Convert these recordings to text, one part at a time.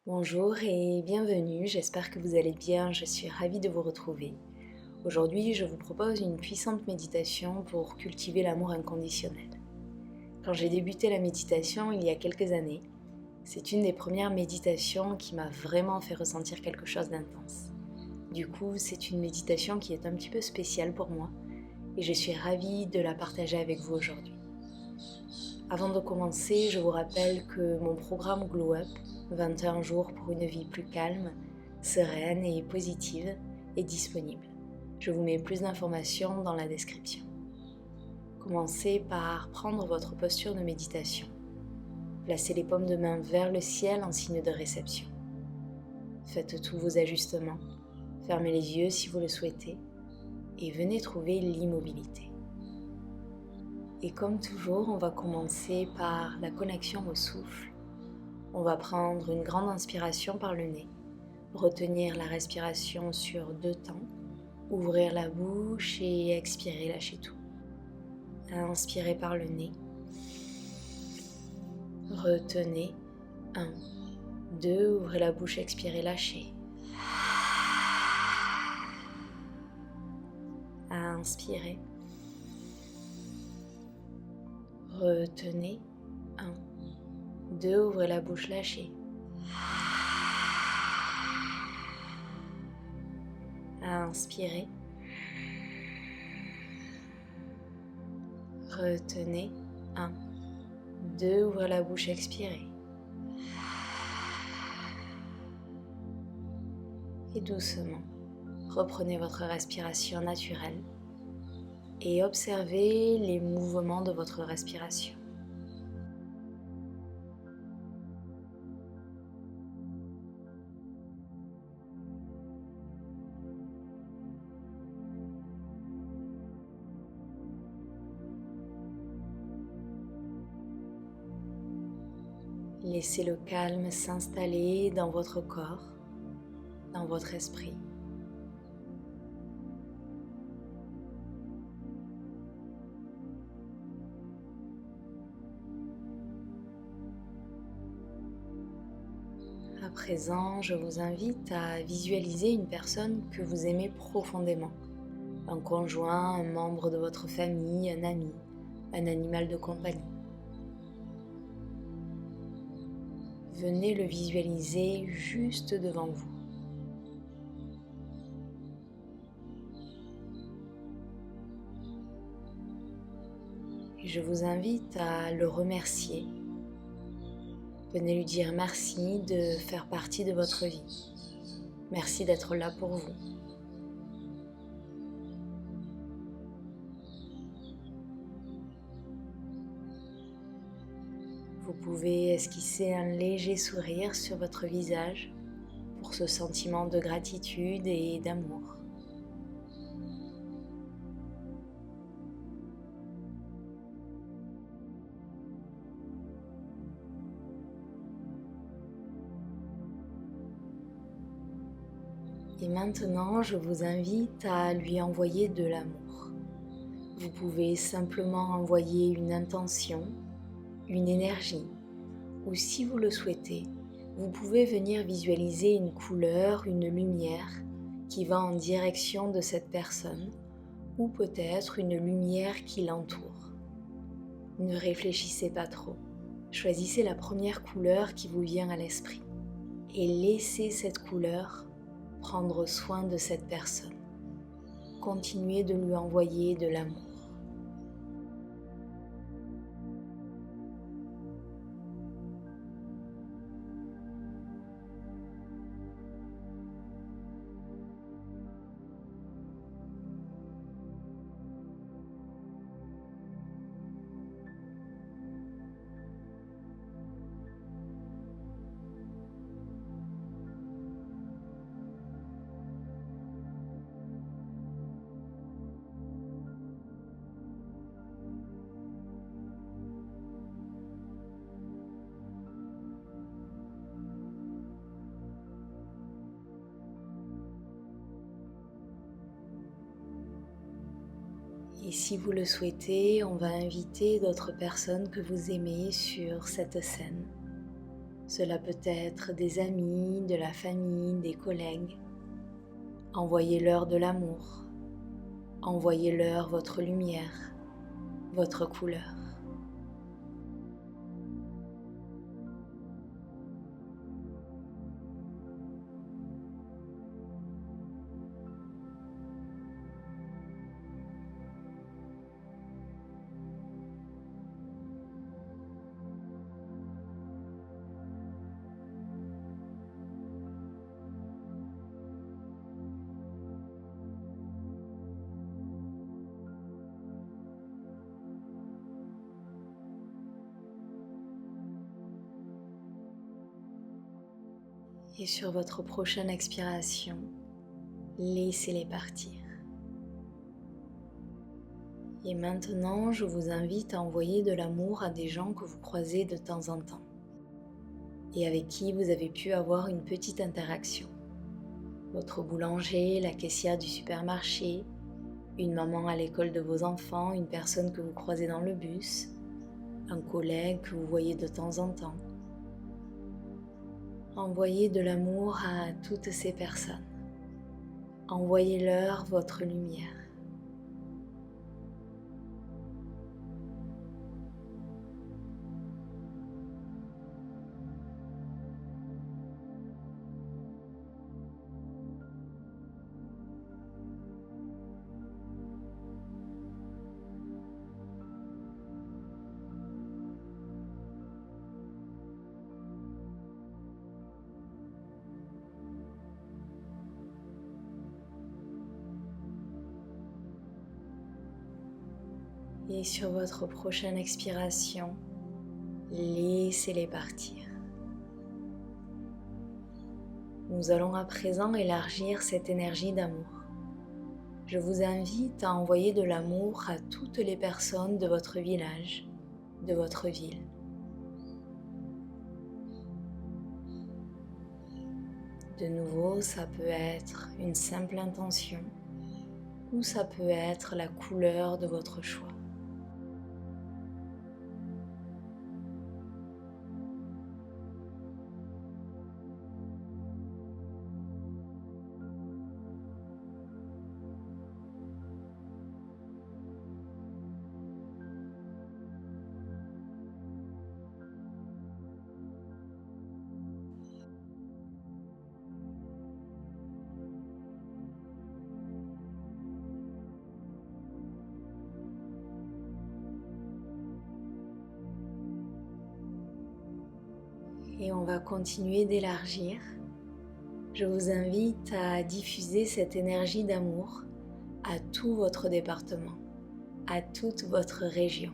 Bonjour et bienvenue, j'espère que vous allez bien, je suis ravie de vous retrouver. Aujourd'hui, je vous propose une puissante méditation pour cultiver l'amour inconditionnel. Quand j'ai débuté la méditation il y a quelques années, c'est une des premières méditations qui m'a vraiment fait ressentir quelque chose d'intense. Du coup, c'est une méditation qui est un petit peu spéciale pour moi et je suis ravie de la partager avec vous aujourd'hui. Avant de commencer, je vous rappelle que mon programme Glow Up, 21 jours pour une vie plus calme, sereine et positive, est disponible. Je vous mets plus d'informations dans la description. Commencez par prendre votre posture de méditation. Placez les paumes de main vers le ciel en signe de réception. Faites tous vos ajustements, fermez les yeux si vous le souhaitez et venez trouver l'immobilité. Et comme toujours, on va commencer par la connexion au souffle. On va prendre une grande inspiration par le nez, retenir la respiration sur 2 temps, ouvrir la bouche et expirer, lâcher tout. Inspirez par le nez, retenez, 1, 2, ouvrez la bouche, expirez, lâchez. Inspirez, retenez, 1, 2, ouvrez la bouche, lâchez. Inspirez, retenez, 1, 2, ouvrez la bouche, expirez. Et doucement, reprenez votre respiration naturelle et observez les mouvements de votre respiration. Laissez le calme s'installer dans votre corps, dans votre esprit. À présent, je vous invite à visualiser une personne que vous aimez profondément. Un conjoint, un membre de votre famille, un ami, un animal de compagnie. Venez le visualiser juste devant vous. Et je vous invite à le remercier. Venez lui dire merci de faire partie de votre vie. Merci d'être là pour vous. Vous pouvez esquisser un léger sourire sur votre visage pour ce sentiment de gratitude et d'amour. Et maintenant, je vous invite à lui envoyer de l'amour. Vous pouvez simplement envoyer une intention, une énergie, ou si vous le souhaitez, vous pouvez venir visualiser une couleur, une lumière qui va en direction de cette personne, ou peut-être une lumière qui l'entoure. Ne réfléchissez pas trop. Choisissez la première couleur qui vous vient à l'esprit et laissez cette couleur prendre soin de cette personne. Continuez de lui envoyer de l'amour. Et si vous le souhaitez, on va inviter d'autres personnes que vous aimez sur cette scène. Cela peut être des amis, de la famille, des collègues. Envoyez-leur de l'amour. Envoyez-leur votre lumière, votre couleur. Et sur votre prochaine expiration, laissez-les partir. Et maintenant, je vous invite à envoyer de l'amour à des gens que vous croisez de temps en temps et avec qui vous avez pu avoir une petite interaction. Votre boulanger, la caissière du supermarché, une maman à l'école de vos enfants, une personne que vous croisez dans le bus, un collègue que vous voyez de temps en temps. Envoyez de l'amour à toutes ces personnes. Envoyez-leur votre lumière. Et sur votre prochaine expiration, laissez-les partir. Nous allons à présent élargir cette énergie d'amour. Je vous invite à envoyer de l'amour à toutes les personnes de votre village, de votre ville. De nouveau, ça peut être une simple intention ou ça peut être la couleur de votre choix. Et on va continuer d'élargir. Je vous invite à diffuser cette énergie d'amour à tout votre département, à toute votre région.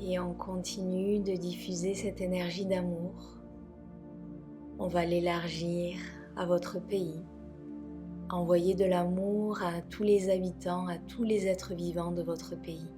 Et on continue de diffuser cette énergie d'amour. On va l'élargir à votre pays. Envoyez de l'amour à tous les habitants, à tous les êtres vivants de votre pays.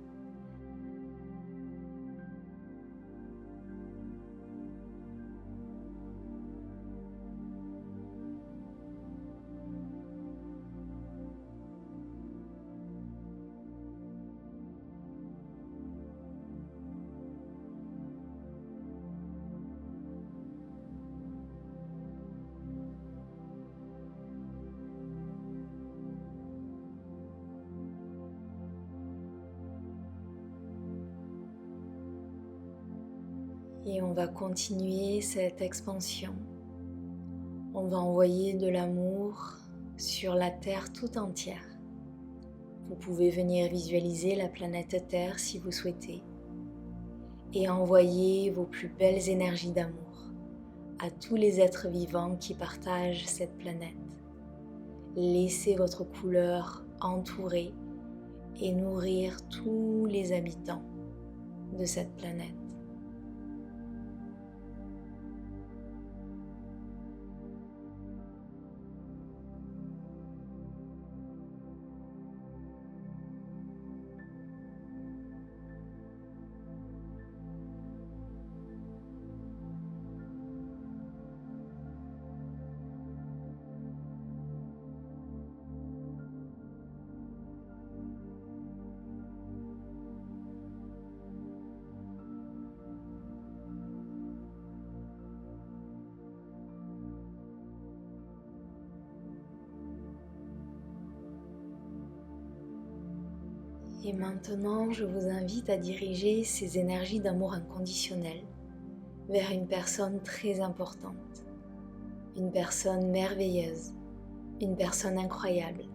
Et on va continuer cette expansion. On va envoyer de l'amour sur la Terre tout entière. Vous pouvez venir visualiser la planète Terre si vous souhaitez et envoyer vos plus belles énergies d'amour à tous les êtres vivants qui partagent cette planète. Laissez votre couleur entourer et nourrir tous les habitants de cette planète. Et maintenant, je vous invite à diriger ces énergies d'amour inconditionnel vers une personne très importante, une personne merveilleuse, une personne incroyable,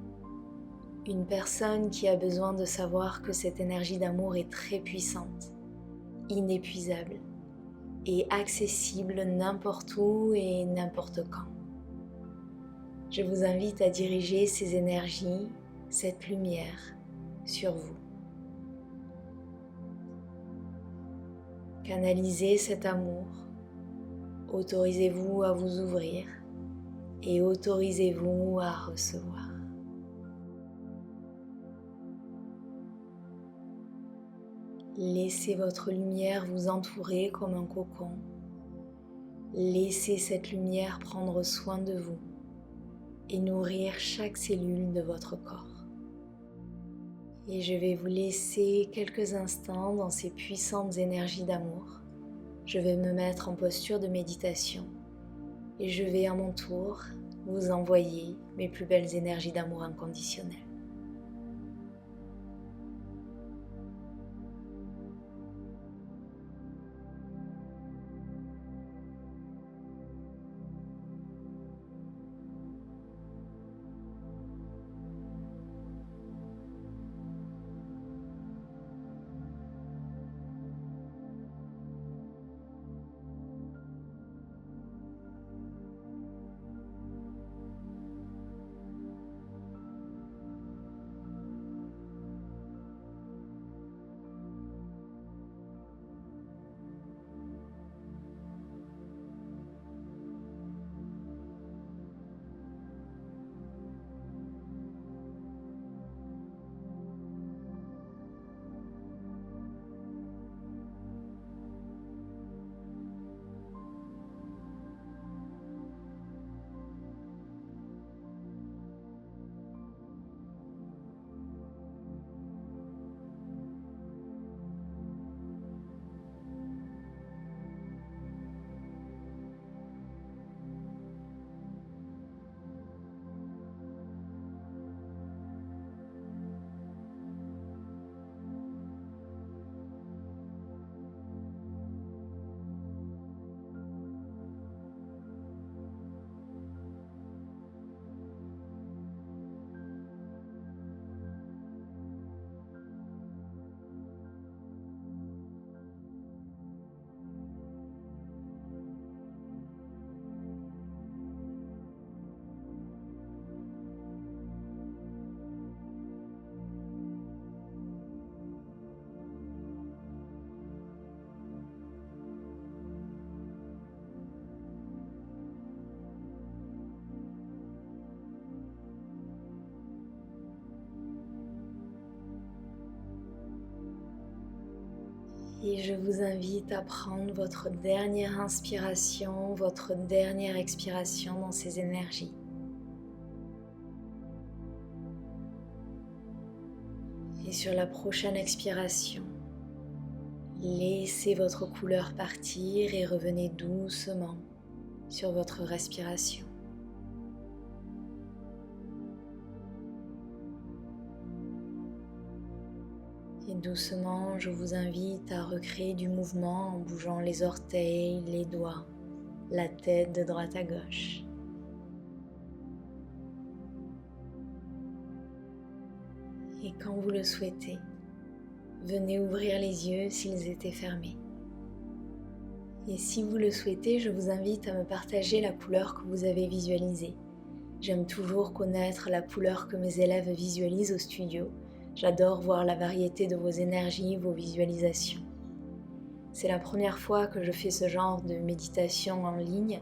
une personne qui a besoin de savoir que cette énergie d'amour est très puissante, inépuisable et accessible n'importe où et n'importe quand. Je vous invite à diriger ces énergies, cette lumière, sur vous. Canalisez cet amour, autorisez-vous à vous ouvrir et autorisez-vous à recevoir. Laissez votre lumière vous entourer comme un cocon. Laissez cette lumière prendre soin de vous et nourrir chaque cellule de votre corps. Et je vais vous laisser quelques instants dans ces puissantes énergies d'amour. Je vais me mettre en posture de méditation et je vais à mon tour vous envoyer mes plus belles énergies d'amour inconditionnel. Et je vous invite à prendre votre dernière inspiration, votre dernière expiration dans ces énergies. Et sur la prochaine expiration, laissez votre couleur partir et revenez doucement sur votre respiration. Et doucement, je vous invite à recréer du mouvement en bougeant les orteils, les doigts, la tête de droite à gauche. Et quand vous le souhaitez, venez ouvrir les yeux s'ils étaient fermés. Et si vous le souhaitez, je vous invite à me partager la couleur que vous avez visualisée. J'aime toujours connaître la couleur que mes élèves visualisent au studio. J'adore voir la variété de vos énergies, vos visualisations. C'est la première fois que je fais ce genre de méditation en ligne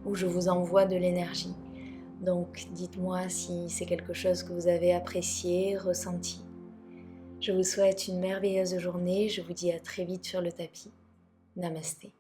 où je vous envoie de l'énergie. Donc dites-moi si c'est quelque chose que vous avez apprécié, ressenti. Je vous souhaite une merveilleuse journée, je vous dis à très vite sur le tapis. Namasté.